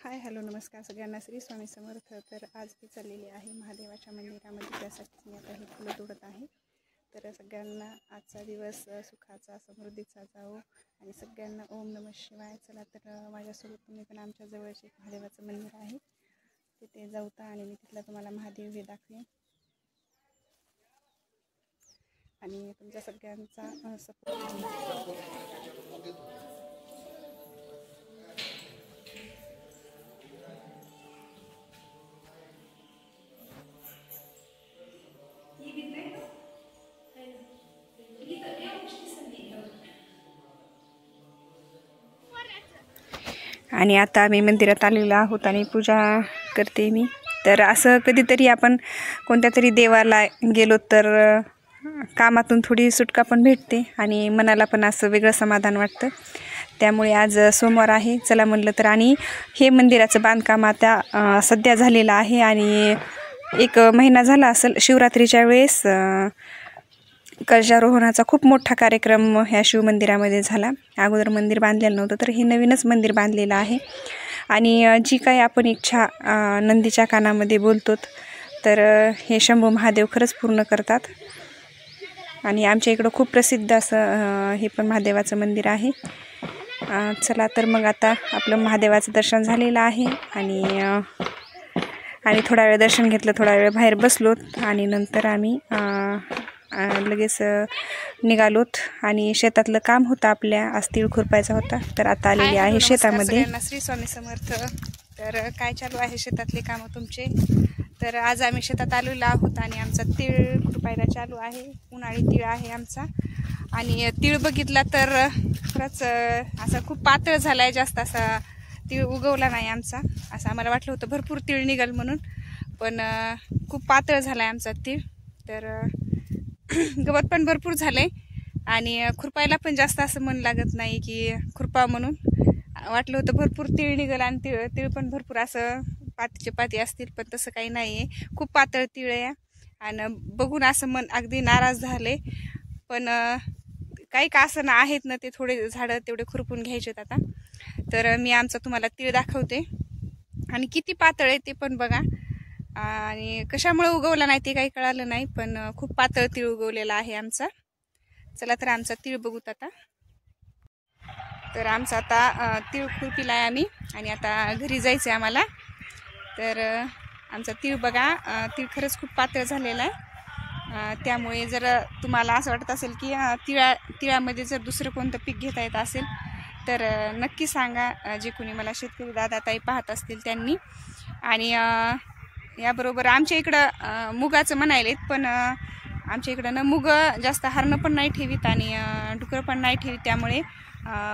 Hi hello नमस्कार सगळ्यांना, श्री स्वामी समर्थ। तर आज मी चाललेली आहे महादेवाच्या मंदिरामध्ये, त्यासाठी मी आता हे फुलं तोडत आहे। तर सगळ्यांना आजचा दिवस सुखाचा समृद्धीचा जावो आणि सगळ्यांना ओम नमः शिवाय। चला तर माझ्यासोबत तुम्ही पण आमच्या जवळचे महादेवाचं मंदिर आहे तिथे जाऊता आणि मी तिथला तुम्हाला महादेव हे दाखवेन आणि तुमच्या सगळ्यांचा सपोर्ट। आणि आता आम्ही मंदिरात आलेलो आहोत आणि पूजा करते मी। तर असं कधीतरी आपण कोणत्या तरी देवाला गेलो तर कामातून थोडी सुटका पण भेटते आणि मनाला पण असं वेगळं समाधान वाटतं। त्यामुळे आज सोमवार आहे, चला म्हणलं तर। आणि हे मंदिराचं बांधकाम आता सध्या झालेलं आहे आणि 1 महिना झाला असेल। शिवरात्रीच्या वेळेस कलशारोहणाचा खूप मोठा कार्यक्रम ह्या शिवमंदिरामध्ये झाला। अगोदर मंदिर बांधलेलं नव्हतं, तर हे नवीनच मंदिर बांधलेलं आहे। आणि जी काही आपण इच्छा नंदीच्या कानामध्ये बोलतो तर हे शंभू महादेव खरंच पूर्ण करतात। आणि आमच्या इकडं खूप प्रसिद्ध असं हे पण महादेवाचं मंदिर आहे। चला तर मग आता आपलं महादेवाचं दर्शन झालेलं आहे आणि थोडा वेळ दर्शन घेतलं, थोडा वेळ बाहेर बसलोत आणि नंतर आम्ही लगेच निघालोत। आणि शेतातलं काम होतं, आपल्या आज तीळ खुरपायचा होता, तर आता आलेली आहे शेतामध्ये। श्री स्वामी समर्थ। तर काय चालू आहे शेतातले काम तुमचे? तर आज आम्ही शेतात आलेलो आहोत आणि आमचा तीळ खुरपायला चालू आहे। उन्हाळी तीळ आहे आमचा आणि तीळ बघितला तर खरंच असा खूप पातळ झाला आहे, जास्त असा तीळ उगवला नाही आमचा। असं आम्हाला वाटलं होतं भरपूर तीळ निघाल म्हणून, पण खूप पातळ झाला आहे आमचा तीळ। तर गवत पण भरपूर झालंय आणि खुरपायला पण जास्त असं मन लागत नाही की खुरपा म्हणून। वाटलं होतं भरपूर तीळ निघाल आणि तीळ पण भरपूर असं पातीचे पाती असतील, पण तसं काही नाही आहे, खूप पातळ तीळ आहे आणि बघून असं मन अगदी नाराज झाले। पण काही का असं ना आहेत ना, ते थोडे झाडं तेवढे खुरपून घ्यायचेत आता। तर मी आमचा तुम्हाला तीळ दाखवते आणि किती पातळ आहे ते पण बघा। आणि कशामुळे उगवला नाही ते काही कळालं नाही, पण खूप पातळ तीळ उगवलेला आहे आमचा। चला तर आमचा तीळ बघूत आता। तर आमचा आता तीळ खुरपिला आहे आम्ही आणि आता घरी जायचं आहे आम्हाला। तर आमचा तीळ बघा, तीळ खरंच खूप पातळ झालेला आहे। त्यामुळे जर तुम्हाला असं वाटत असेल की तिळामध्ये जर दुसरं कोणतं पीक घेता येत असेल तर नक्की सांगा, जे कोणी मला शेतकरी दादा ताई पाहत असतील त्यांनी। आणि याबरोबर आमच्या इकडं मुगाचं म्हणायलेत, पण आमच्या इकडं ना मुग जास्त हरणं पण नाही ठेवीत आणि डुकरं पण नाही ठेवीत, त्यामुळे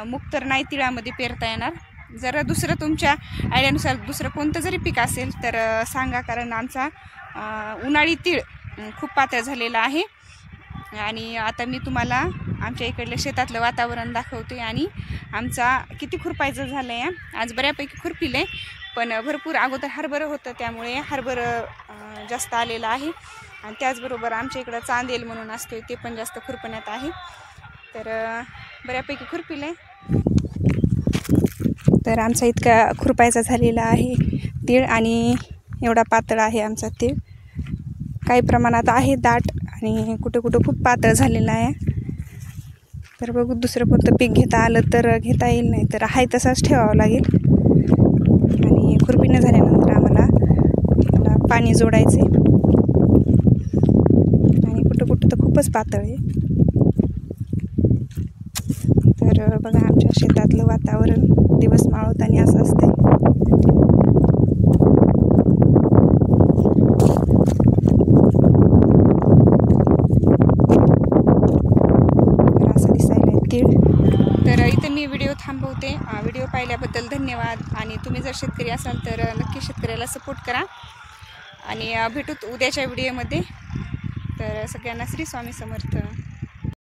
मूग तर नाही तिळामध्ये पेरता येणार। जर दुसरं तुमच्या आयडियानुसार दुसरं कोणतं जरी पीक असेल तर सांगा, कारण आमचा उन्हाळी तीळ खूप पातळ झालेला आहे। आणि आता मी तुम्हाला आमच्या इकडलं शेतातलं वातावरण दाखवते आणि आमचा किती खुरपायचं झालं आहे। आज बऱ्यापैकी खुरपिले, पण भरपूर अगोदर हरभरं होतं, त्यामुळे हरभरं जास्त आलेलं आहे। आणि त्याचबरोबर आमच्या इकडं चांदेल म्हणून असतो ते पण जास्त खुरपण्यात आहे। तर बऱ्यापैकी खुरपिले, तर आमचा इतका खुरपायचा झालेला आहे तीळ आणि एवढा पातळ आहे आमचा तीळ। काही प्रमाणात आहे दाट आणि कुठं कुठं खूप पातळ झालेला आहे। तर बघू दुसरं कोणतं पीक घेता आलं तर घेता येईल, नाही तर आहे तसाच ठेवावं लागेल। आणि खुरपीने झाल्यानंतर आम्हाला पाणी जोडायचे आणि कुठं कुठं तर खूपच पातळ आहे। तर बघा आमच्या शेतातलं वातावरण दिवस मावळताना असं असते। असं दिसायला तीळ। तर इथे मी व्हिडिओ थांबवते। व्हिडिओ पाहिल्याबद्दल धन्यवाद। आणि तुम्ही जर शेतकरी असाल तर नक्की शेतकऱ्याला सपोर्ट करा आणि भेटूत उद्याच्या व्हिडिओमध्ये। तर सगळ्यांना श्री स्वामी समर्थ।